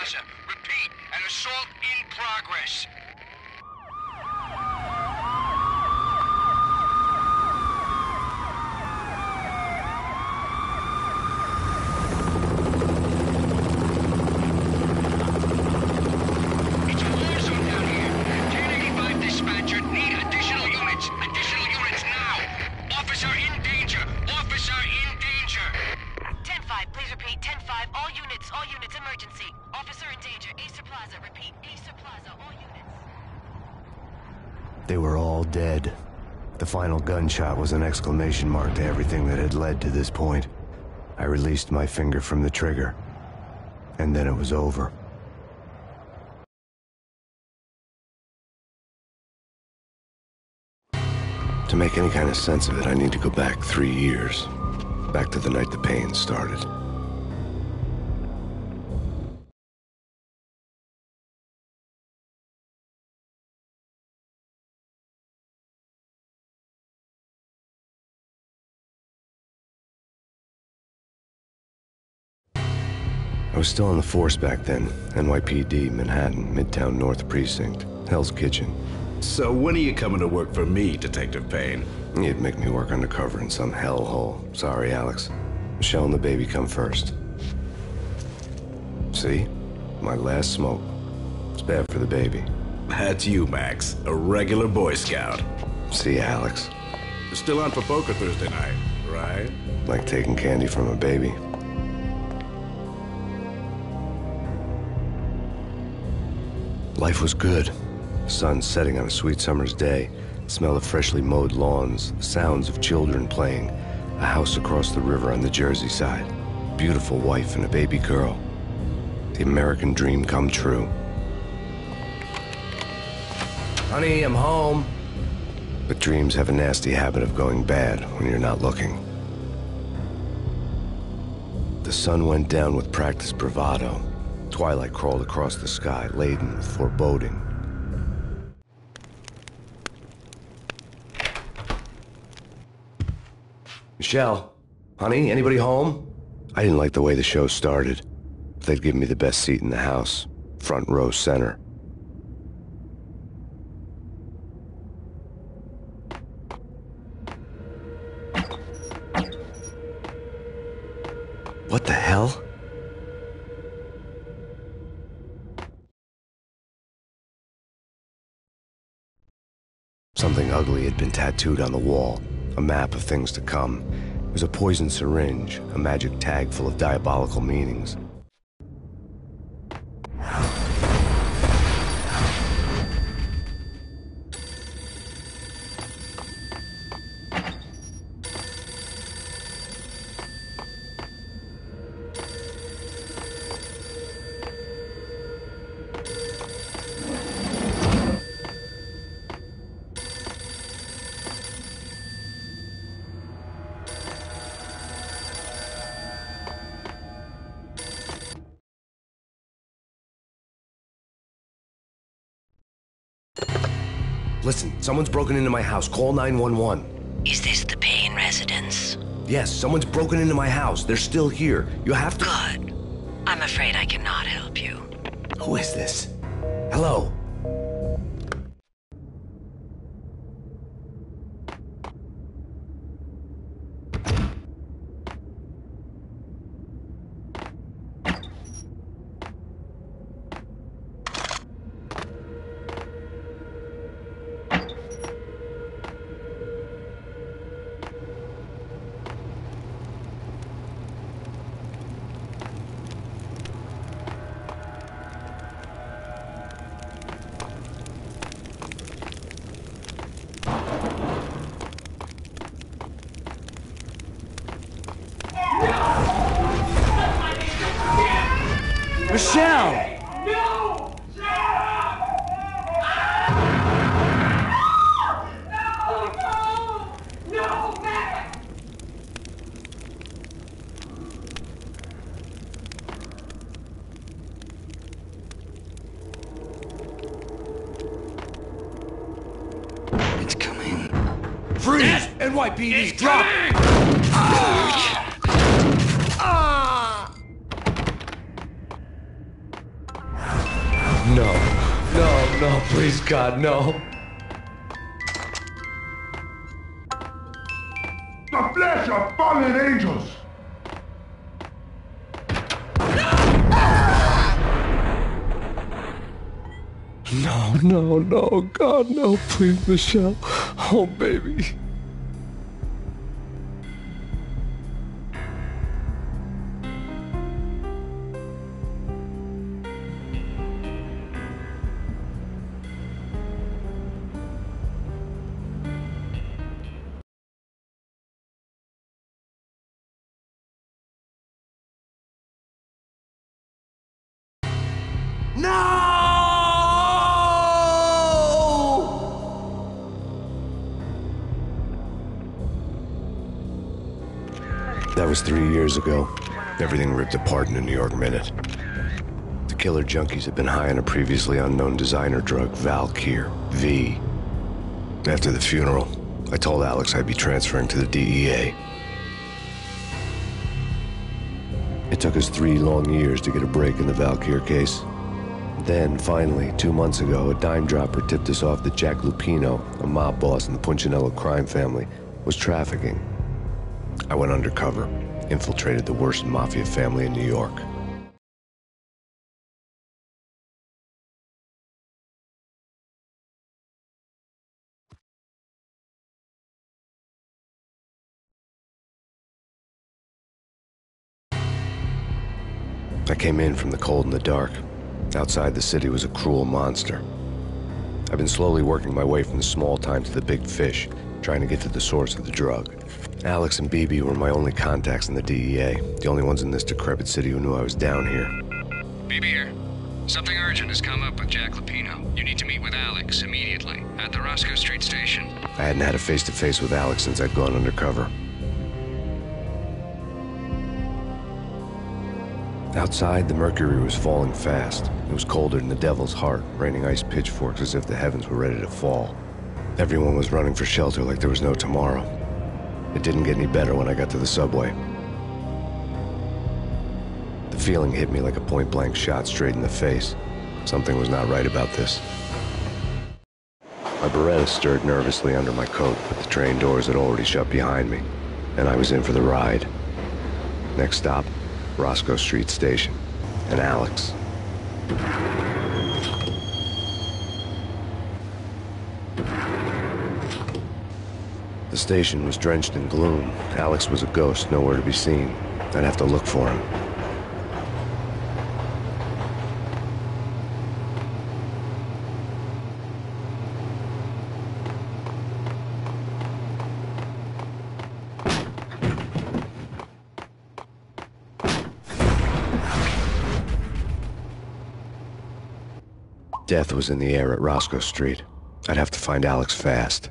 plaza. Repeat, an assault in progress. It's a war zone down here. 1085 dispatcher, need additional units. Additional units now. Officer in danger. Officer in danger. 10-5, please repeat. 10-5, all units, emergency. Officer in danger, Acer Plaza, repeat. Acer Plaza, all units. They were all dead. The final gunshot was an exclamation mark to everything that had led to this point. I released my finger from the trigger, and then it was over. To make any kind of sense of it, I need to go back 3 years. Back to the night the Payne started. I was still on the force back then. NYPD, Manhattan, Midtown North Precinct, Hell's Kitchen. So when are you coming to work for me, Detective Payne? You'd make me work undercover in some hellhole. Sorry, Alex. Michelle and the baby come first. See? My last smoke. It's bad for the baby. That's you, Max. A regular Boy Scout. See, Alex. You're still on for poker Thursday night, right? Like taking candy from a baby. Life was good. Sun setting on a sweet summer's day. Smell of freshly mowed lawns. The sounds of children playing. A house across the river on the Jersey side. Beautiful wife and a baby girl. The American dream come true. Honey, I'm home. But dreams have a nasty habit of going bad when you're not looking. The sun went down with practiced bravado. Twilight crawled across the sky, laden with foreboding. Michelle, honey, anybody home? I didn't like the way the show started. They'd give me the best seat in the house, front row center. What the hell? Something ugly had been tattooed on the wall, a map of things to come. It was a poison syringe, a magic tag full of diabolical meanings. Listen, someone's broken into my house. Call 911. Is this the Payne residence? Yes, someone's broken into my house. They're still here. You have to... Good. I'm afraid I cannot help you. Who is this? Hello? Michelle! No! No, Matt! It's coming. Freeze! NYPD, drop! no. No, no, please, God, no. The flesh of fallen angels! No, no, no, God, no, please, Michelle. Oh, baby. That was 3 years ago. Everything ripped apart in a New York minute. The killer junkies had been high on a previously unknown designer drug, Valkyr, V. After the funeral, I told Alex I'd be transferring to the DEA. It took us 3 long years to get a break in the Valkyr case. Then, finally, 2 months ago, a dime dropper tipped us off that Jack Lupino, a mob boss in the Punchinello crime family, was trafficking. I went undercover, infiltrated the worst mafia family in New York. I came in from the cold and the dark. Outside the city was a cruel monster. I've been slowly working my way from the small time to the big fish, trying to get to the source of the drug. Alex and BB were my only contacts in the DEA, the only ones in this decrepit city who knew I was down here. BB here. Something urgent has come up with Jack Lupino. You need to meet with Alex immediately at the Roscoe Street station. I hadn't had a face-to-face with Alex since I'd gone undercover. Outside, the mercury was falling fast. It was colder than the devil's heart, raining ice pitchforks as if the heavens were ready to fall. Everyone was running for shelter like there was no tomorrow. It didn't get any better when I got to the subway. The feeling hit me like a point-blank shot straight in the face. Something was not right about this. My Beretta stirred nervously under my coat, but the train doors had already shut behind me, and I was in for the ride. Next stop, Roscoe Street Station, and Alex. The station was drenched in gloom. Alex was a ghost, nowhere to be seen. I'd have to look for him. Death was in the air at Roscoe Street. I'd have to find Alex fast.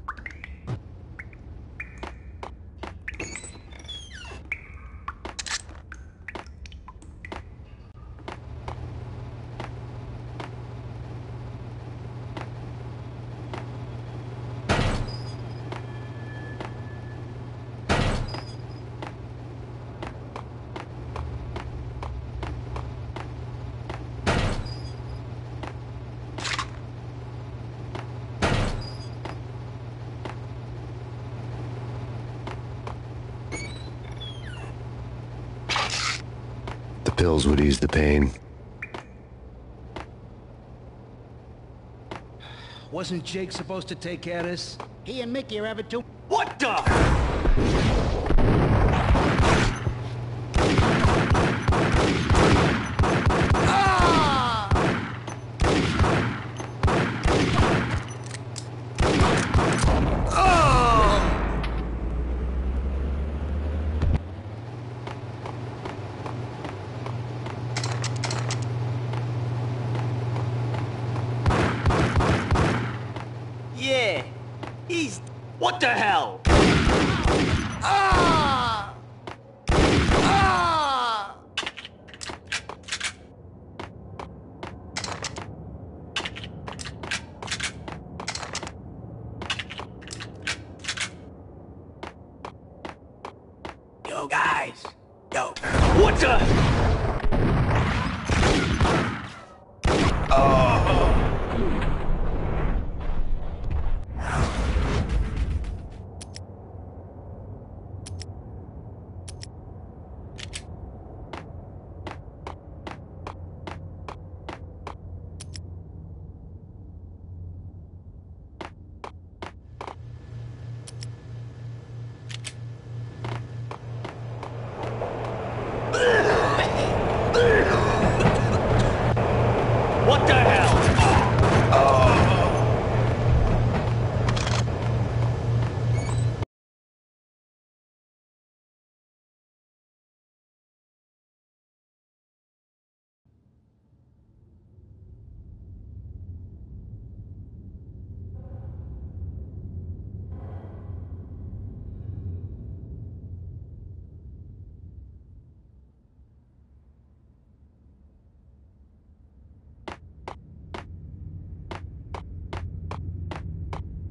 The pills would ease the pain. Wasn't Jake supposed to take care of this? He and Mickey are having too. What the? Yeah, he's. What the hell? Ah! Ah! Yo, guys. Yo. What the?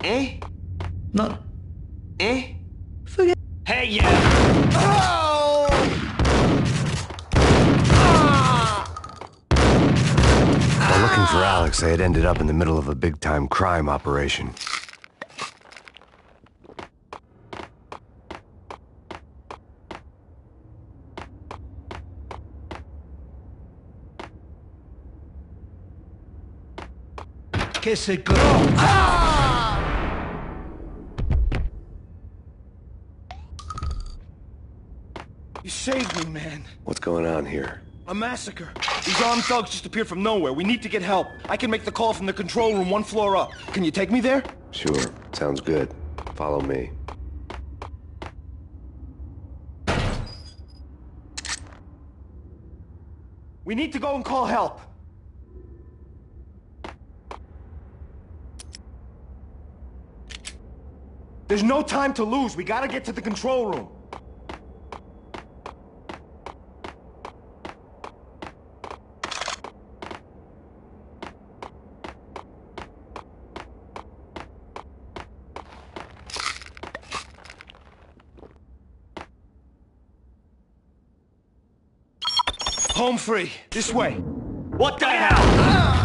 Eh? No. Eh? Forget. Hey, yeah! While looking for Alex, they had ended up in the middle of a big-time crime operation. Que se go! You saved me, man. What's going on here? A massacre. These armed thugs just appeared from nowhere. We need to get help. I can make the call from the control room 1 floor up. Can you take me there? Sure, sounds good. Follow me. We need to go and call help. There's no time to lose. We gotta get to the control room. Home free. This way. What the hell?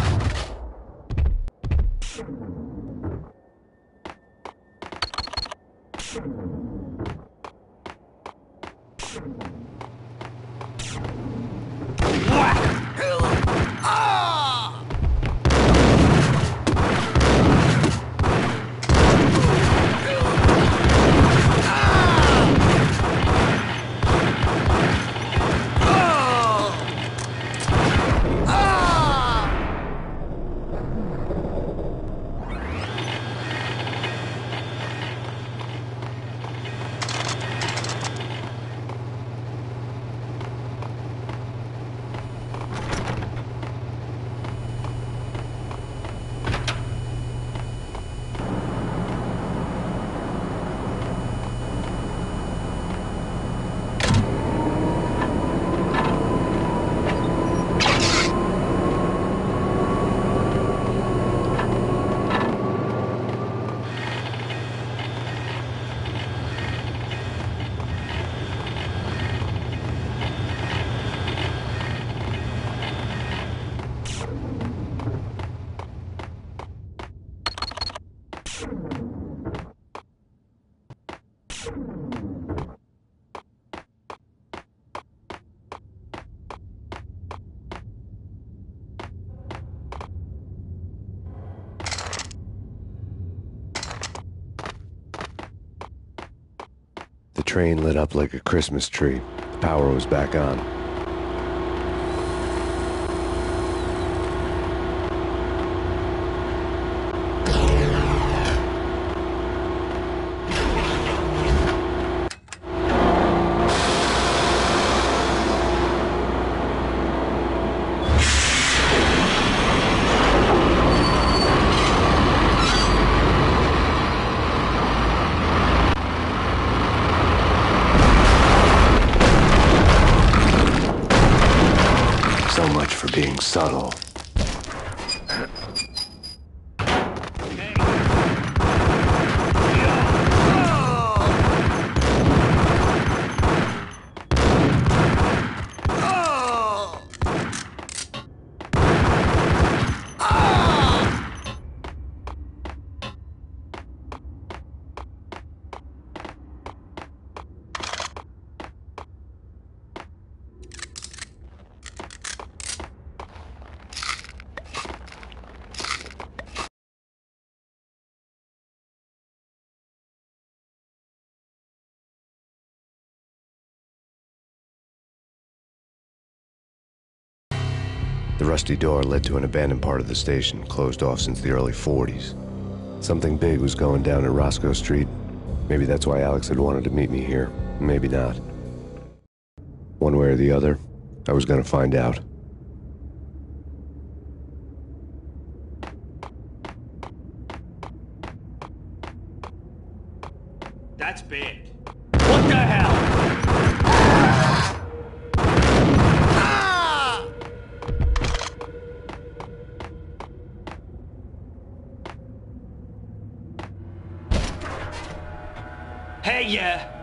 The train lit up like a Christmas tree. The power was back on. So much for being subtle. The rusty door led to an abandoned part of the station, closed off since the early 40s. Something big was going down at Roscoe Street. Maybe that's why Alex had wanted to meet me here. Maybe not. One way or the other, I was gonna find out. That's bad. What the hell? Hey, yeah.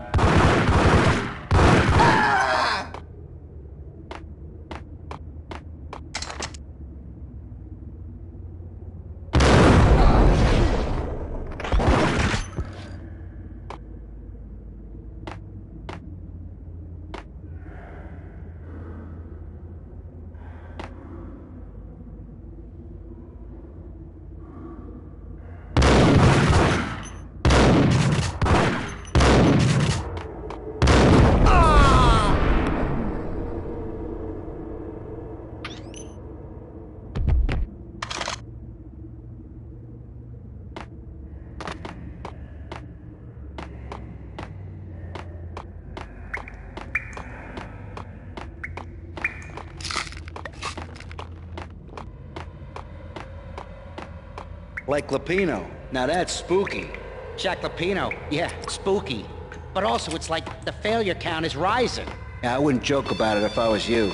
Like Lapino. Now that's spooky. Jack Lapino. Yeah, spooky. But also, it's like the failure count is rising. Yeah, I wouldn't joke about it if I was you.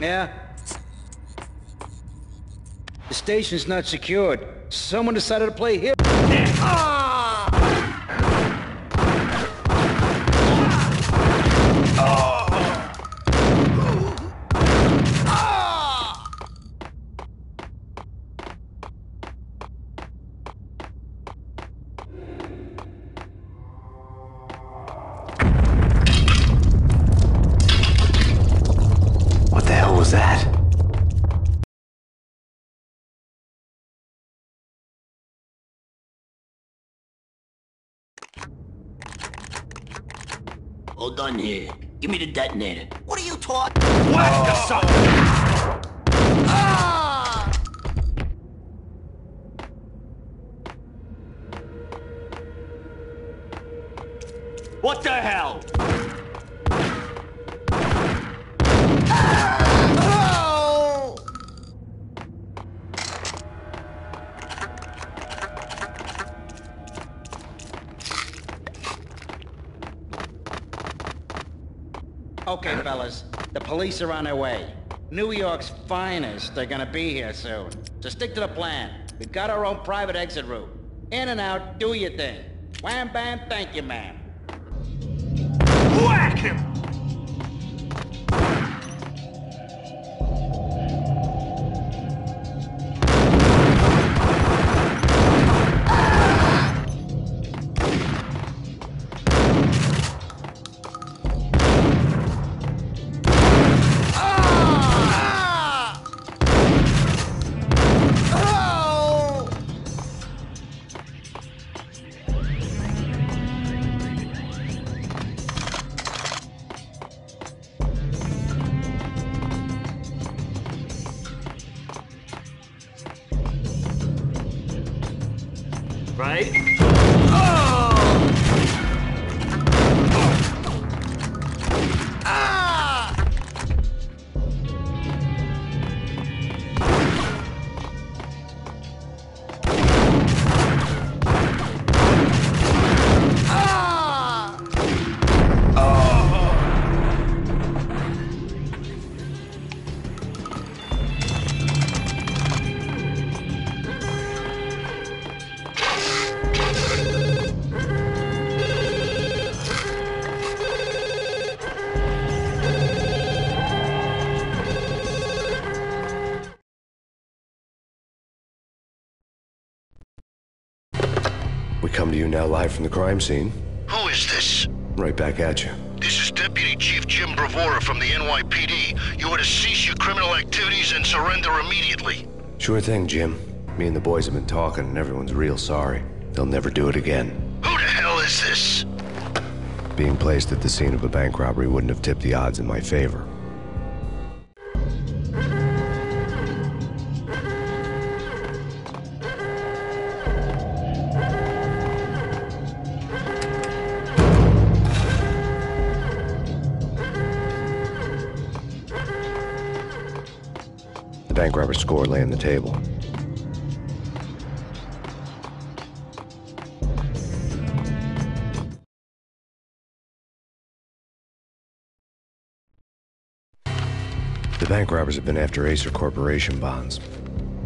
Yeah? The station's not secured. Someone decided to play here. What the hell was that? All done here. Give me the detonator. What are you talking? Whack the sucker! What the hell? Okay, fellas. The police are on their way. New York's finest are gonna be here soon. So stick to the plan. We've got our own private exit route. In and out, do your thing. Wham bam, thank you, ma'am. Whack him! Right? We come to you now live from the crime scene. Who is this? Right back at you. This is Deputy Chief Jim Bravura from the NYPD. You are to cease your criminal activities and surrender immediately. Sure thing, Jim. Me and the boys have been talking and everyone's real sorry. They'll never do it again. Who the hell is this? Being placed at the scene of a bank robbery wouldn't have tipped the odds in my favor. The bank robber's score lay on the table. The bank robbers have been after Acer Corporation bonds.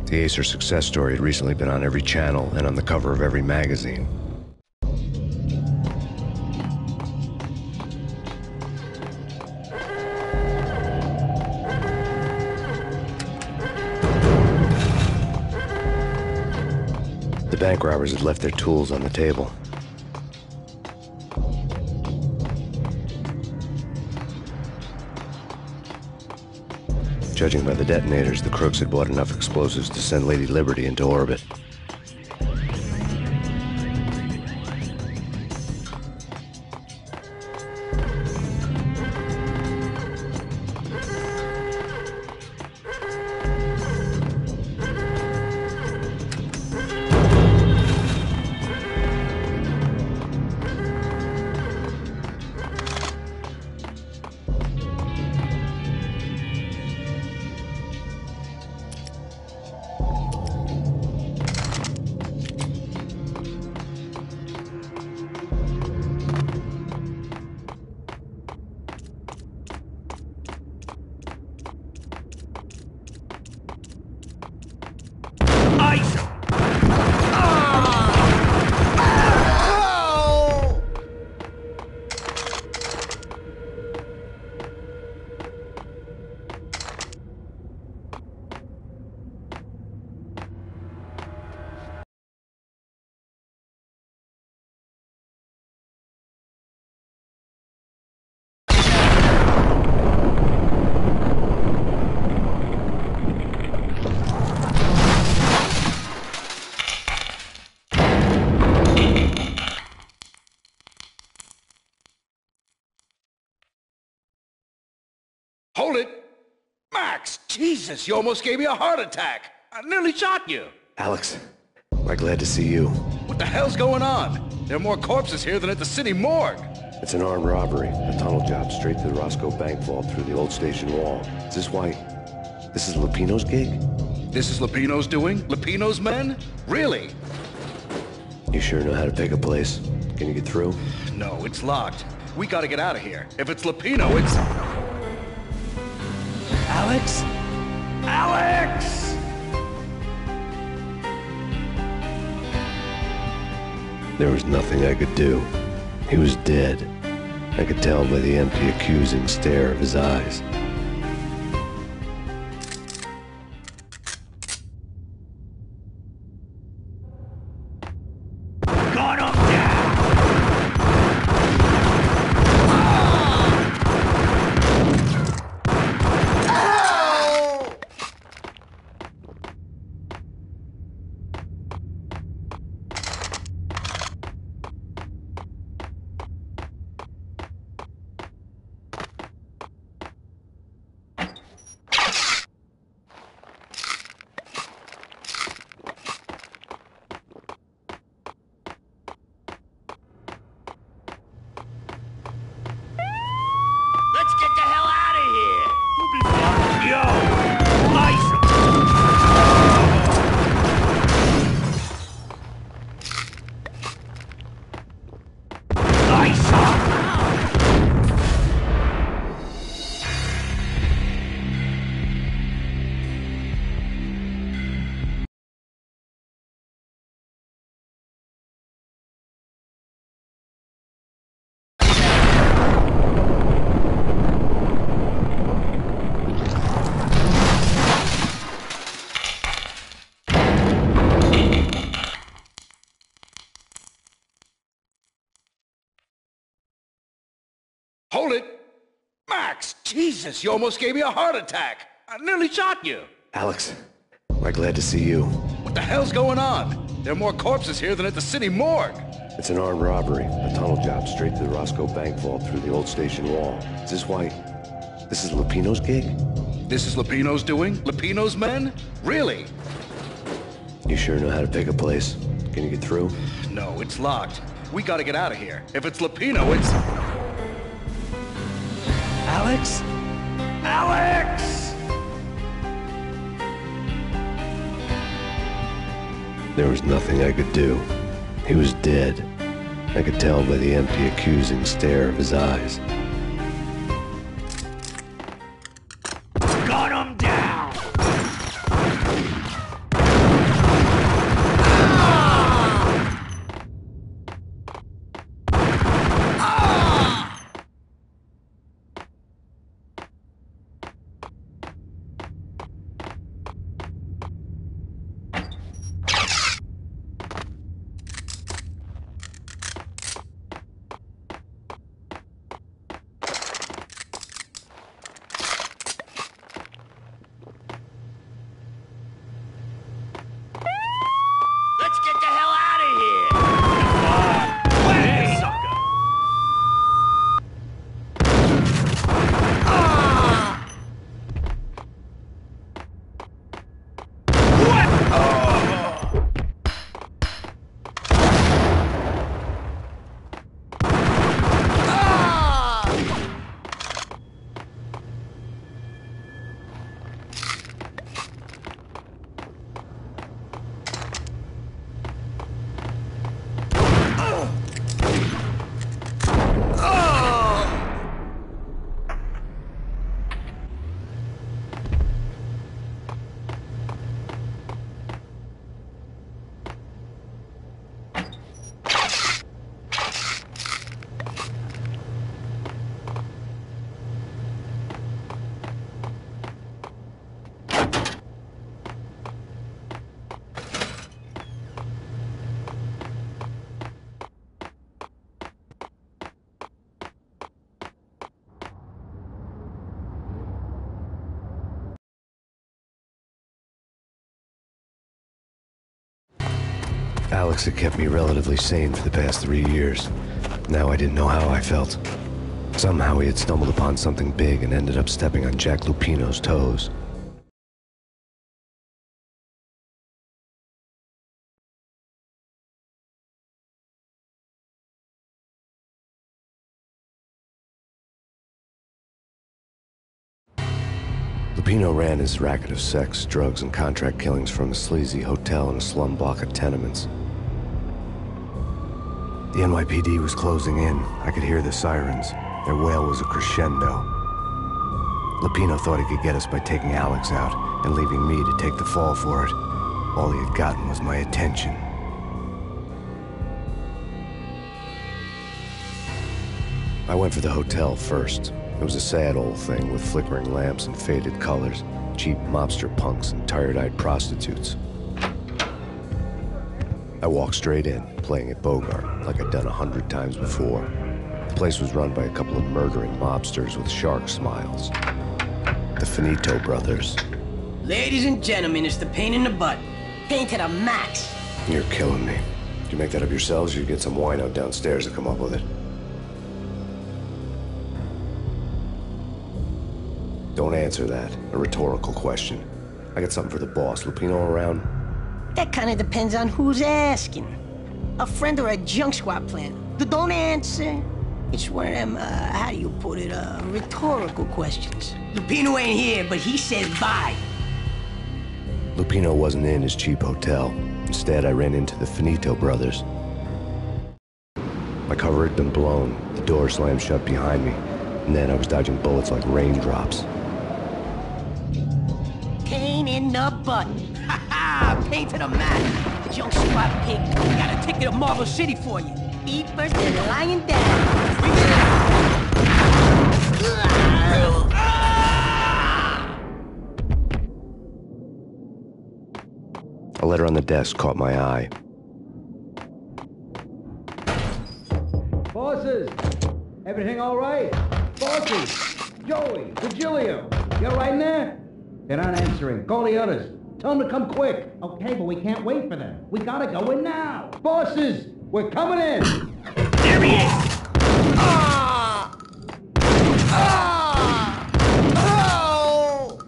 The Acer success story had recently been on every channel and on the cover of every magazine. The bank robbers had left their tools on the table. Judging by the detonators, the crooks had bought enough explosives to send Lady Liberty into orbit. Hold it! Max! Jesus, you almost gave me a heart attack! I nearly shot you! Alex, we're glad to see you. What the hell's going on? There are more corpses here than at the city morgue! It's an armed robbery, a tunnel job straight to the Roscoe Bank vault through the old station wall. Is this why... this is Lupino's gig? This is Lupino's doing? Lupino's men? Really? You sure know how to pick a place. Can you get through? No, it's locked. We gotta get out of here. If it's Lupino, it's... Alex? Alex! There was nothing I could do. He was dead. I could tell by the empty, accusing stare of his eyes. Got him down! Let's get the hell out of here! We'll be fine. Yo! Nice! Nice! Hold it! Max! Jesus, you almost gave me a heart attack! I nearly shot you! Alex, we're glad to see you. What the hell's going on? There are more corpses here than at the city morgue! It's an armed robbery, a tunnel job straight to the Roscoe Bank vault through the old station wall. Is this why... this is Lupino's gig? This is Lupino's doing? Lupino's men? Really? You sure know how to pick a place. Can you get through? No, it's locked. We gotta get out of here. If it's Lupino, it's... Alex? Alex! There was nothing I could do. He was dead. I could tell by the empty, accusing stare of his eyes. Got him down! Alex had kept me relatively sane for the past 3 years. Now I didn't know how I felt. Somehow he had stumbled upon something big and ended up stepping on Jack Lupino's toes. Lupino ran his racket of sex, drugs, and contract killings from a sleazy hotel in a slum block of tenements. The NYPD was closing in. I could hear the sirens. Their wail was a crescendo. Lupino thought he could get us by taking Alex out and leaving me to take the fall for it. All he had gotten was my attention. I went for the hotel first. It was a sad old thing with flickering lamps and faded colors, cheap mobster punks and tired-eyed prostitutes. I walked straight in, playing at Bogart, like I'd done 100 times before. The place was run by a couple of murdering mobsters with shark smiles. The Finito brothers. Ladies and gentlemen, it's the Payne in the butt. Payne to the max. You're killing me. Did you make that up yourselves, or you get some wino downstairs to come up with it? Don't answer that. A rhetorical question. I got something for the boss. Lupino around? That kind of depends on who's asking. A friend or a junk squad plan. Don't answer. It's one of them, how do you put it, rhetorical questions. Lupino ain't here, but he says bye. Lupino wasn't in his cheap hotel. Instead, I ran into the Finito brothers. My cover had been blown. The door slammed shut behind me. And then I was dodging bullets like raindrops. Payne in the butt. Ha ha! Payne to the max. Junk squad pig. Got a ticket to Marble City for you. Eat first and lying down. Bring it out. A letter on the desk caught my eye. Bosses! Everything all right? Bosses! Joey! Virgilio! You all right in there? They're not answering. Call the others. Tell them to come quick. Okay, but we can't wait for them. We gotta go in now. Bosses! We're coming in! There he is! Ah! Ah! Oh!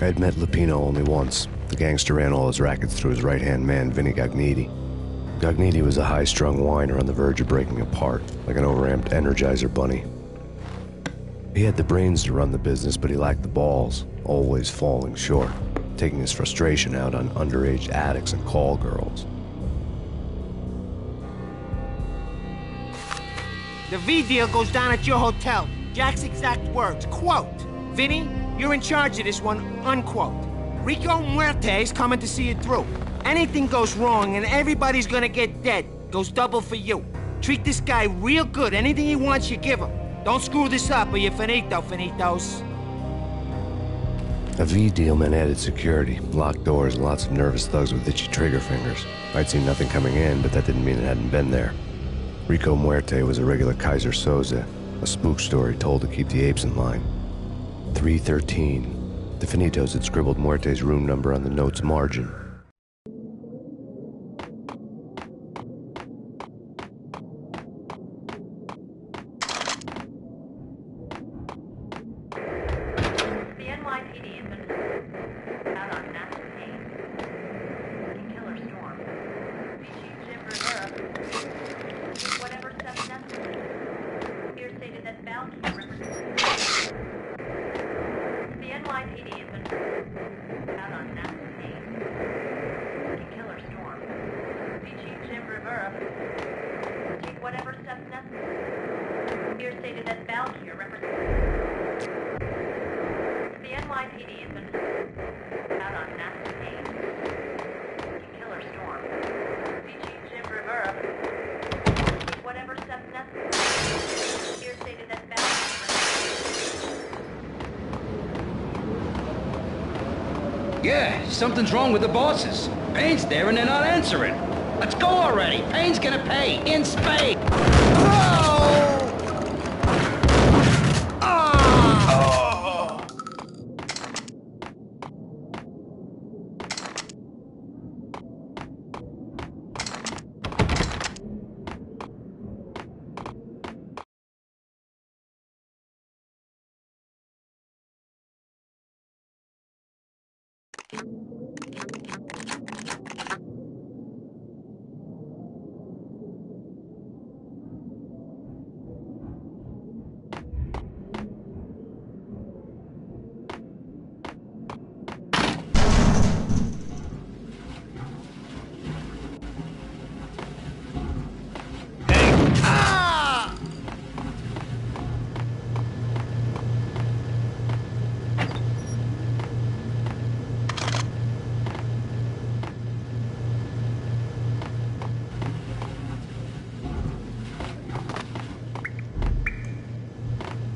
I had met Lupino only once. The gangster ran all his rackets through his right-hand man, Vinny Gagniti. Gagniti was a high-strung whiner on the verge of breaking apart, like an overamped Energizer bunny. He had the brains to run the business, but he lacked the balls, always falling short, taking his frustration out on underage addicts and call girls. The V deal goes down at your hotel. Jack's exact words, quote, "Vinny, you're in charge of this one," unquote. Rico Muerte's coming to see it through. Anything goes wrong and everybody's gonna get dead. Goes double for you. Treat this guy real good. Anything he wants, you give him. Don't screw this up or you're finito, finitos. A V deal meant added security, locked doors, and lots of nervous thugs with itchy trigger fingers. I'd seen nothing coming in, but that didn't mean it hadn't been there. Rico Muerte was a regular Kaiser Soze, a spook story told to keep the apes in line. 313. The Finitos had scribbled Muerte's room number on the note's margin. The NYPD has been out on massive Payne. Killer storm. PG Jim Rivera. Whatever stuff necessary. Here stated that Balky represents. The NYPD has been out on massive Payne. Killer storm. PG Jim Rivera. Take whatever steps necessary. Here stated that Balky represents. The NYPD has been out on massive Payne. Killer storm. PG Jim Rivera. Take whatever steps necessary. Here stated that Balky represents. Yeah, something's wrong with the bosses. Payne's there and they're not answering. Let's go already. Payne's gonna pay in spades.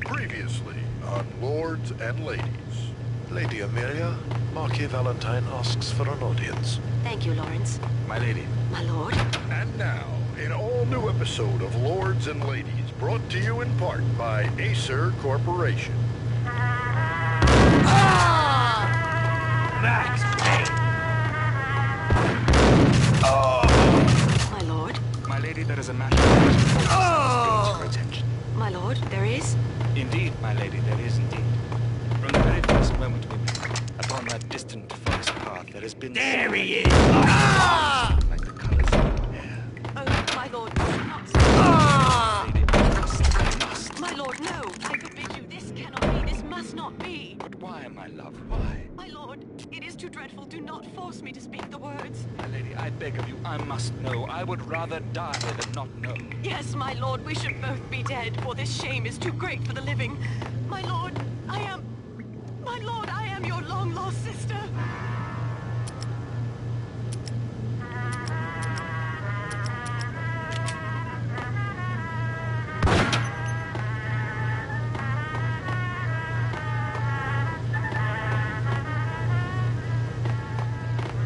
Previously on Lords and Ladies. Lady Amelia, Marquis Valentine asks for an audience. Thank you, Lawrence. My lady. My lord. And now, an all-new episode of Lords and Ladies, brought to you in part by Acer Corporation. Max Payne! My lord. My lady, there is a matter of for attention. My lord, there is? Indeed, my lady, there is indeed. From the very first moment we met, upon that distant forest path, there has been... There he is! Like the colors of the air. Oh, my lord, not Lady, I must. My lord, no! I forbid you. This cannot be. This must not be. But why, my love, why? My lord, it is too dreadful. Do not force me to speak the words. My lady, I beg of you, I must know. I would rather die than not know. Yes, my lord, we should both be dead, for this shame is too great for the living. My lord, I am... My lord, I am your long-lost sister.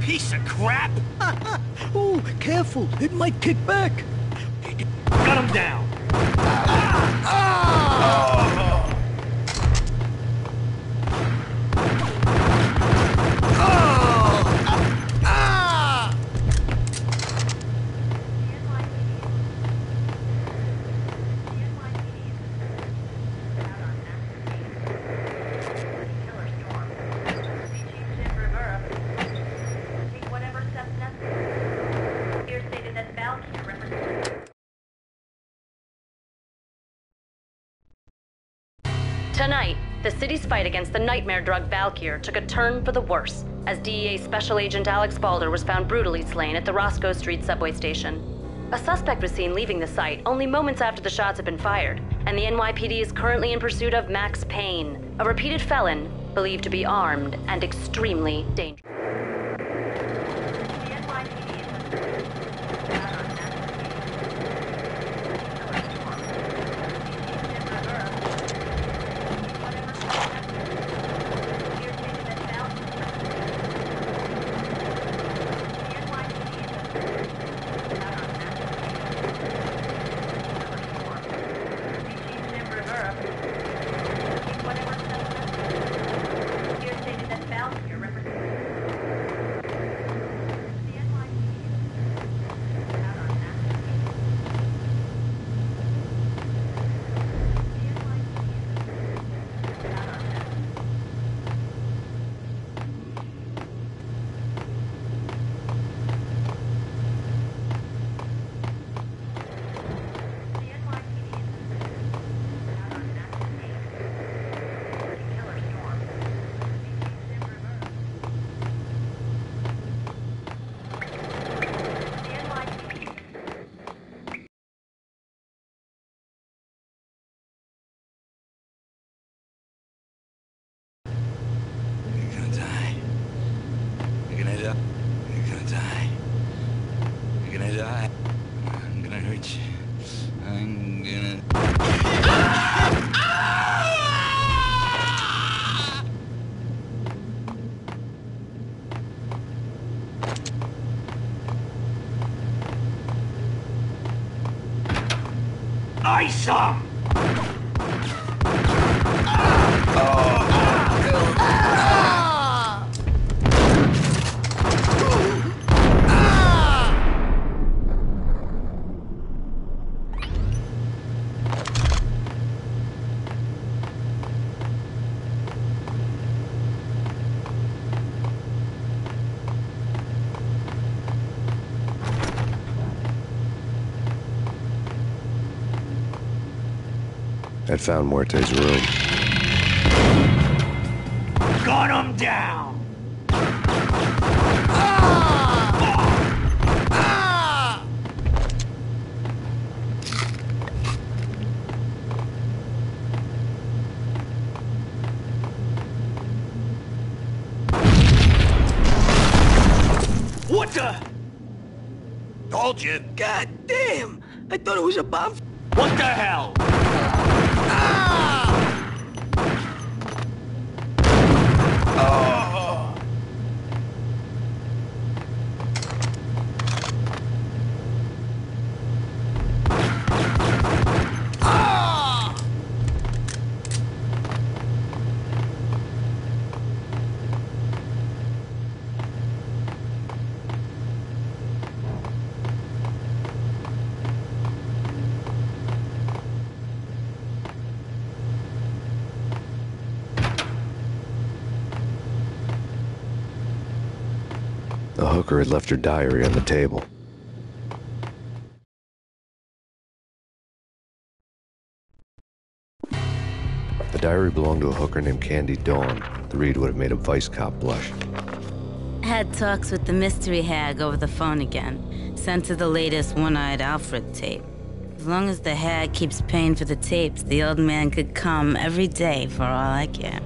Piece of crap! Oh, careful. It might kick back. Cut him down! Tonight, the city's fight against the nightmare drug Valkyr took a turn for the worse, as DEA Special Agent Alex Balder was found brutally slain at the Roscoe Street subway station. A suspect was seen leaving the site only moments after the shots had been fired, and the NYPD is currently in pursuit of Max Payne, a repeated felon believed to be armed and extremely dangerous. some! I'd found Muerte's room. Gun him down! What the? Told you. God damn! I thought it was a bomb. What the hell? The hooker had left her diary on the table. The diary belonged to a hooker named Candy Dawn. The read would have made a vice cop blush. Had talks with the mystery hag over the phone again. Sent her the latest One-Eyed Alfred tape. As long as the hag keeps paying for the tapes, the old man could come every day for all I care.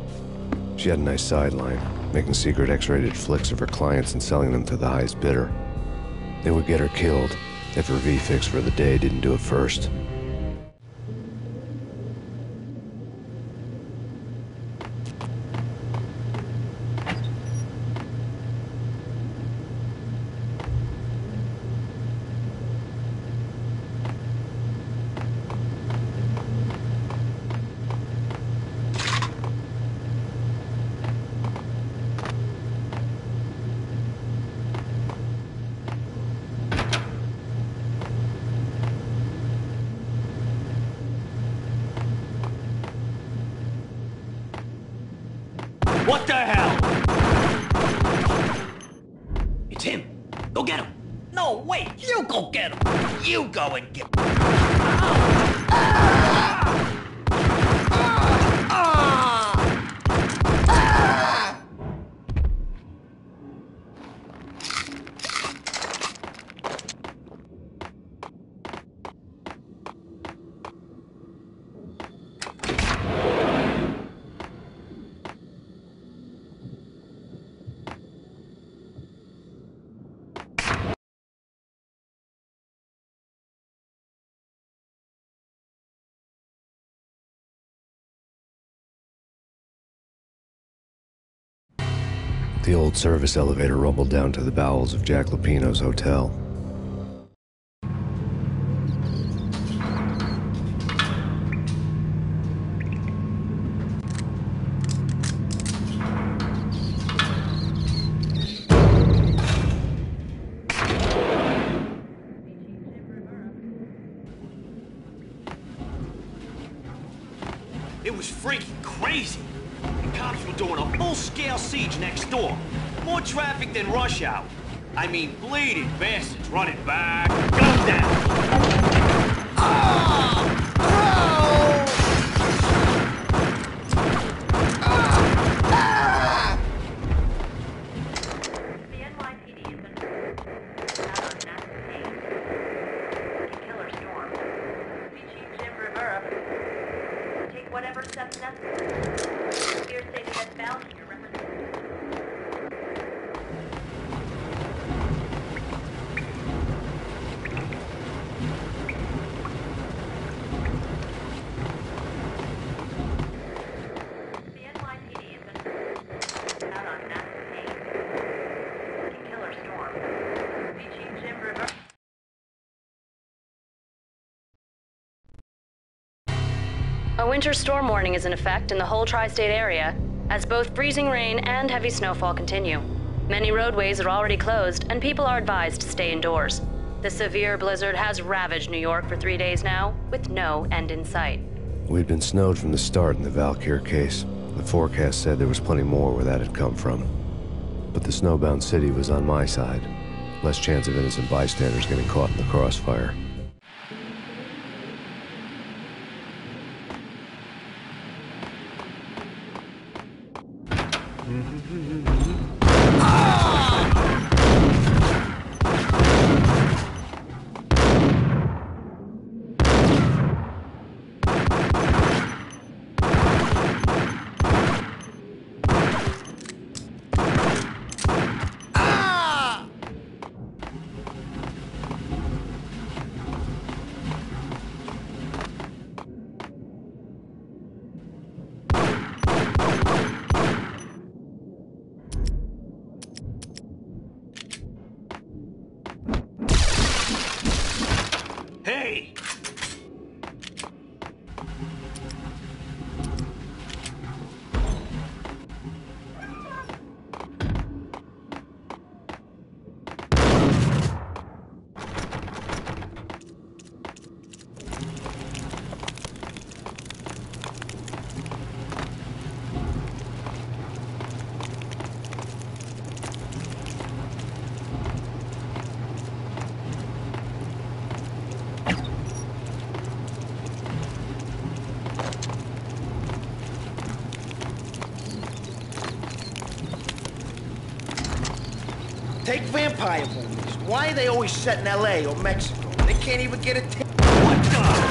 She had a nice sideline, making secret X-rated flicks of her clients and selling them to the highest bidder. They would get her killed if her V-fix for the day didn't do it first. What the hell? It's him. Go get him. No, wait, you go get him. You go and get The old service elevator rumbled down to the bowels of Jack Lupino's hotel. It was freaking crazy. The cops were doing a full-scale siege next door. More traffic than rush hour. I mean, bleeding bastards running back. Gun down. A winter storm warning is in effect in the whole tri-state area, as both freezing rain and heavy snowfall continue. Many roadways are already closed, and people are advised to stay indoors. The severe blizzard has ravaged New York for 3 days now, with no end in sight. We'd been snowed from the start in the Valkyr case. The forecast said there was plenty more where that had come from. But the snowbound city was on my side. Less chance of innocent bystanders getting caught in the crossfire. Hey! Take vampire movies. Why are they always set in L.A. or Mexico? They can't even get a ticket. What the?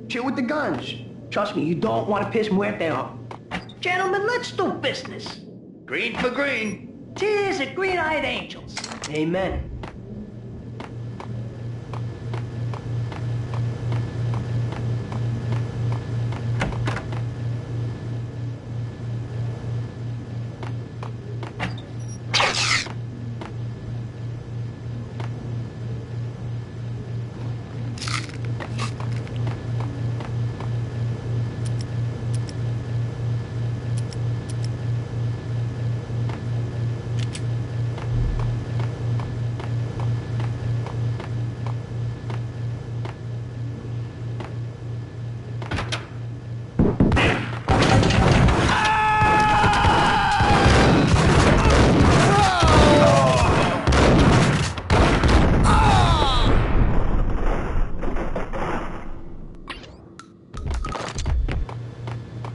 Shit with the guns. Trust me, you don't want to piss Muerte off. Gentlemen, let's do business. Green for green. Cheers at green-eyed angels. Amen.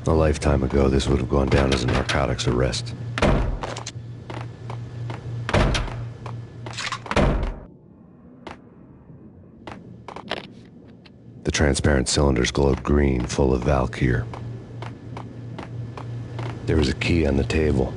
A lifetime ago, this would have gone down as a narcotics arrest. The transparent cylinders glowed green, full of Valkyr. There was a key on the table.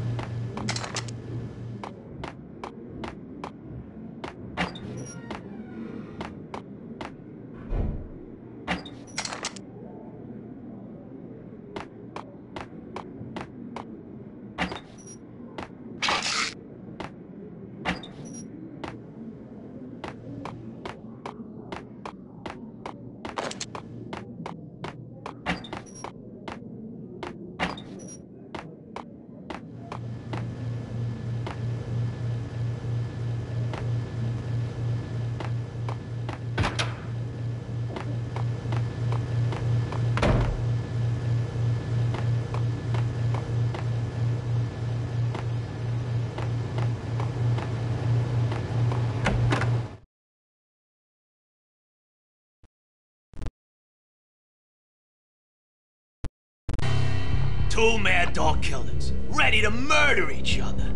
Two mad dog killers, ready to murder each other.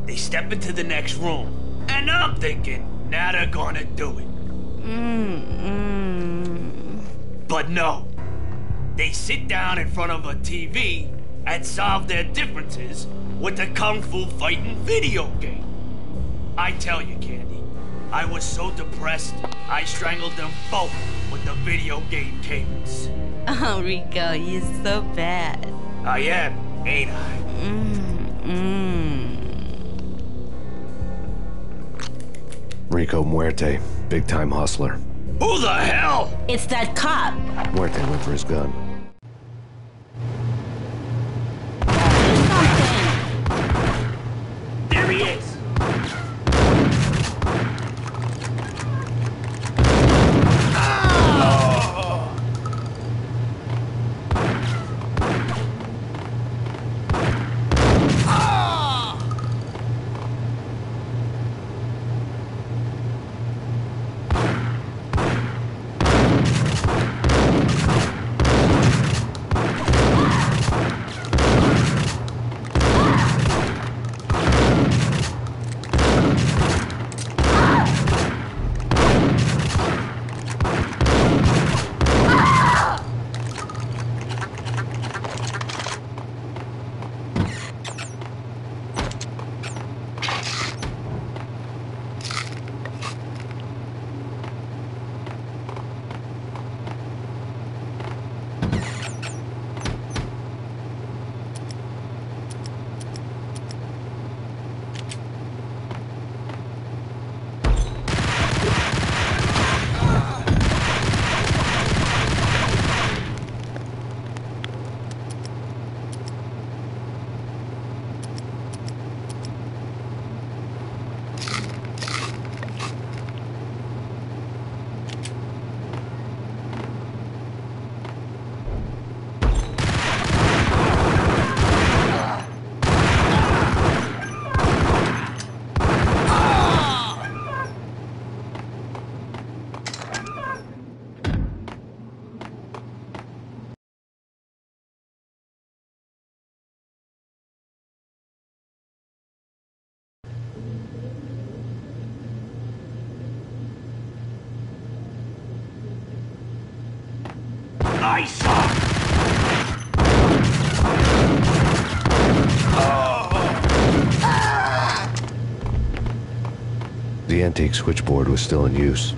They step into the next room, and I'm thinking, now they're gonna do it. But no. They sit down in front of a TV and solve their differences with the Kung Fu fighting video game. I tell you, Candy, I was so depressed, I strangled them both with the video game cables. Oh, Rico, you're so bad. I am, ain't I? Rico Muerte, big-time hustler. Who the hell? It's that cop. Muerte went for his gun. There he is. Nice! The antique switchboard was still in use.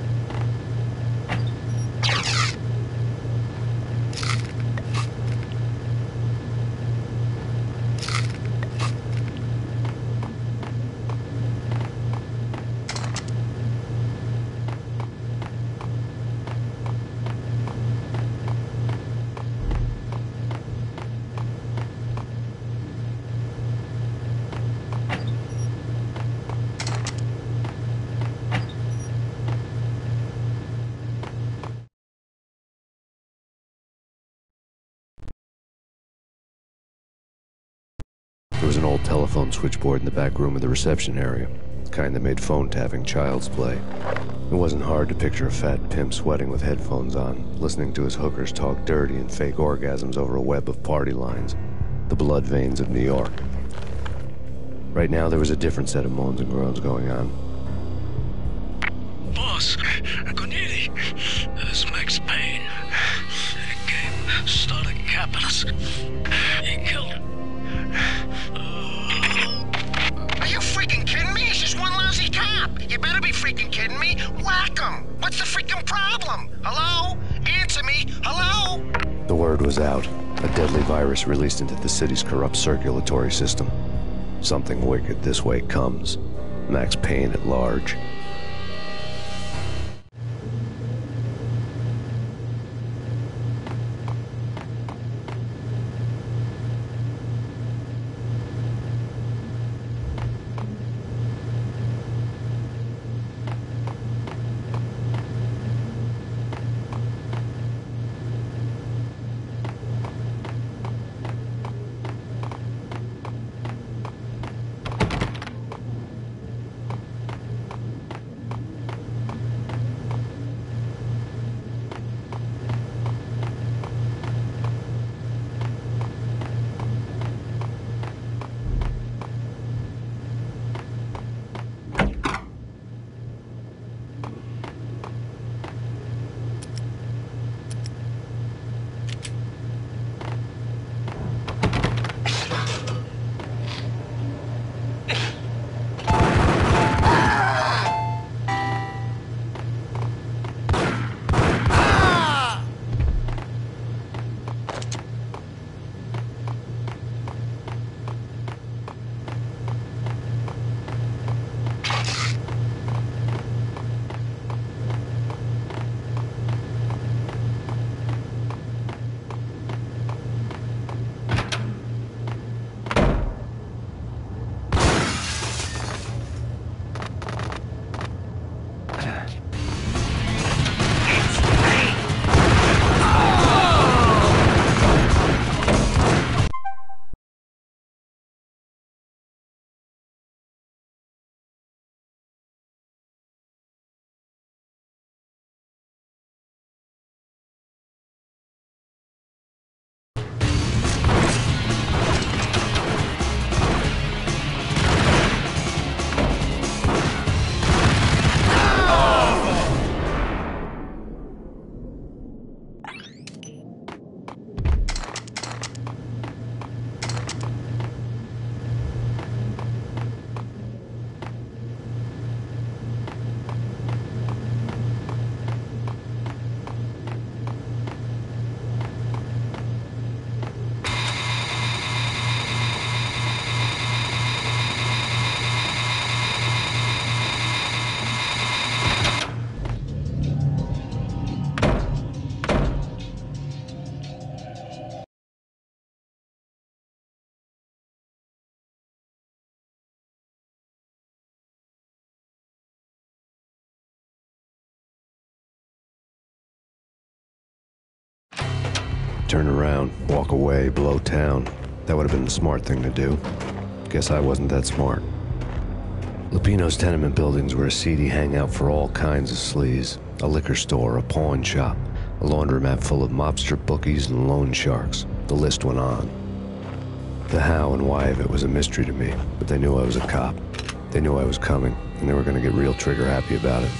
There was an old telephone switchboard in the back room of the reception area, the kind that made phone tapping child's play. It wasn't hard to picture a fat pimp sweating with headphones on, listening to his hookers talk dirty and fake orgasms over a web of party lines, the blood veins of New York. Right now, there was a different set of moans and groans going on. Boss, Corneli, this is Max Payne. He came, started capping us. He killed him. Are you freaking kidding me? He's just one lousy cop. You better be freaking kidding me. Whack him. What's the freaking problem? Hello? Answer me. Hello? The word was out. A deadly virus released into the city's corrupt circulatory system. Something wicked this way comes. Max Payne at large. turn around, walk away, blow town. That would have been the smart thing to do. Guess I wasn't that smart. Lupino's tenement buildings were a seedy hangout for all kinds of sleaze. A liquor store, a pawn shop, a laundromat full of mobster bookies and loan sharks. The list went on. The how and why of it was a mystery to me, but they knew I was a cop. They knew I was coming, and they were going to get real trigger happy about it.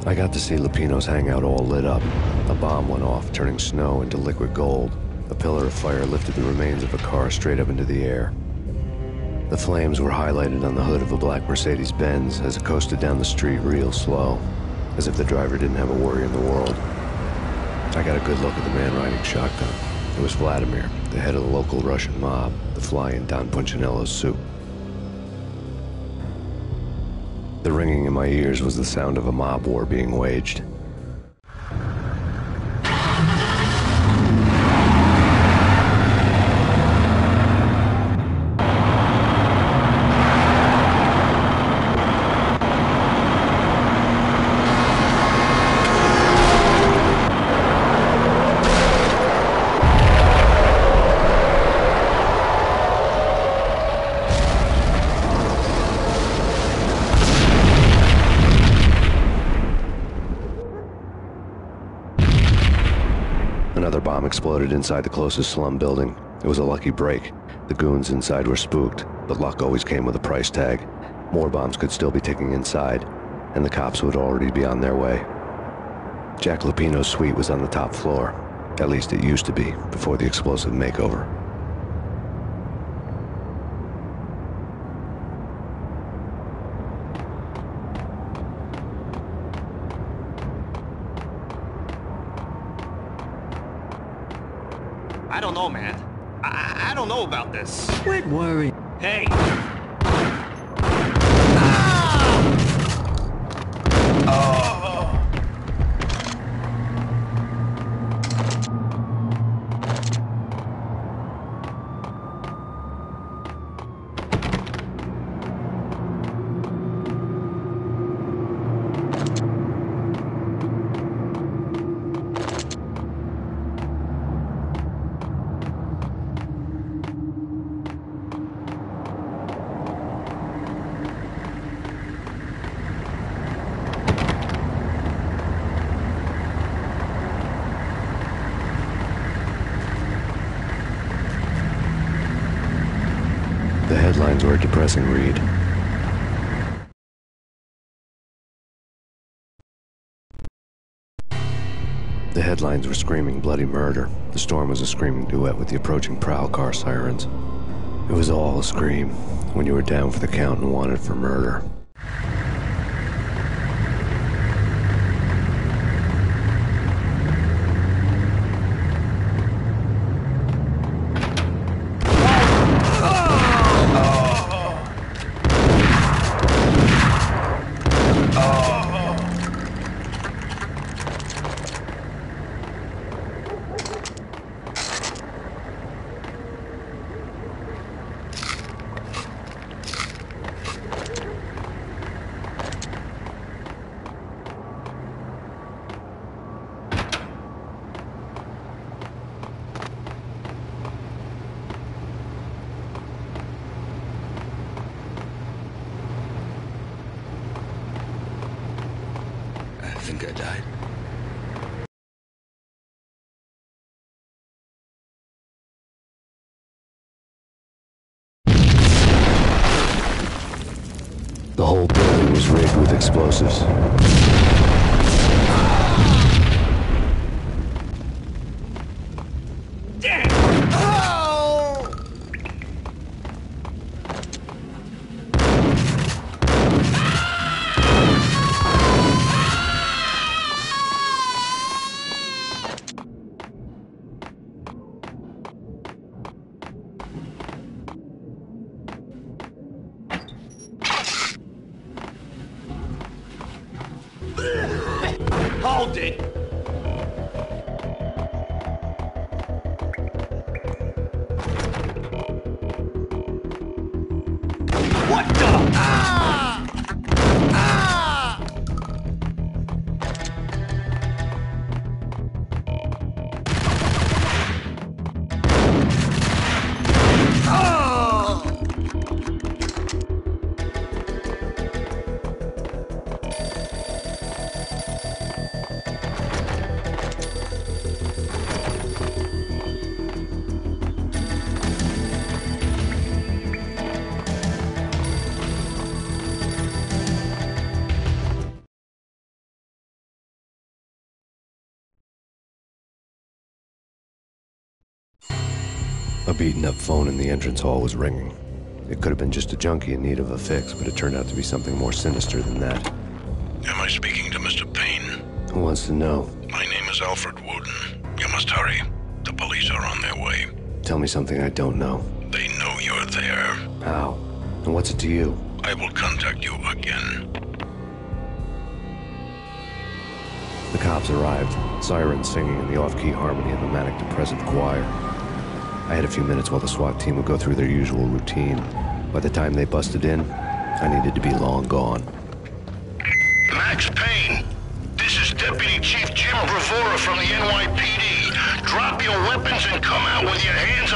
I got to see Lupino's hangout all lit up. A bomb went off, turning snow into liquid gold. A pillar of fire lifted the remains of a car straight up into the air. The flames were highlighted on the hood of a black Mercedes-Benz as it coasted down the street real slow, as if the driver didn't have a worry in the world. I got a good look at the man riding shotgun. It was Vladimir, the head of the local Russian mob, the fly in Don Punchinello's soup. The ringing in my ears was the sound of a mob war being waged. Another bomb exploded inside the closest slum building. It was a lucky break. The goons inside were spooked, but luck always came with a price tag. More bombs could still be ticking inside, and the cops would already be on their way. Jack Lupino's suite was on the top floor. At least it used to be, before the explosive makeover. I don't know, man. I don't know about this. Quit worrying. Hey! The headlines were a depressing read. The headlines were screaming bloody murder. The storm was a screaming duet with the approaching prowl car sirens. It was all a scream when you were down for the count and wanted for murder. I think I died. The whole building was rigged with explosives. Damn! Hold it! What the? A beaten-up phone in the entrance hall was ringing. It could have been just a junkie in need of a fix, but it turned out to be something more sinister than that. Am I speaking to Mr. Payne? Who wants to know? My name is Alfred Woden. You must hurry. The police are on their way. Tell me something I don't know. They know you're there. How? And what's it to you? I will contact you again. The cops arrived, sirens singing in the off-key harmony of a manic-depressive choir. I had a few minutes while the SWAT team would go through their usual routine. By the time they busted in, I needed to be long gone. Max Payne, this is Deputy Chief Jim Bravura from the NYPD. Drop your weapons and come out with your hands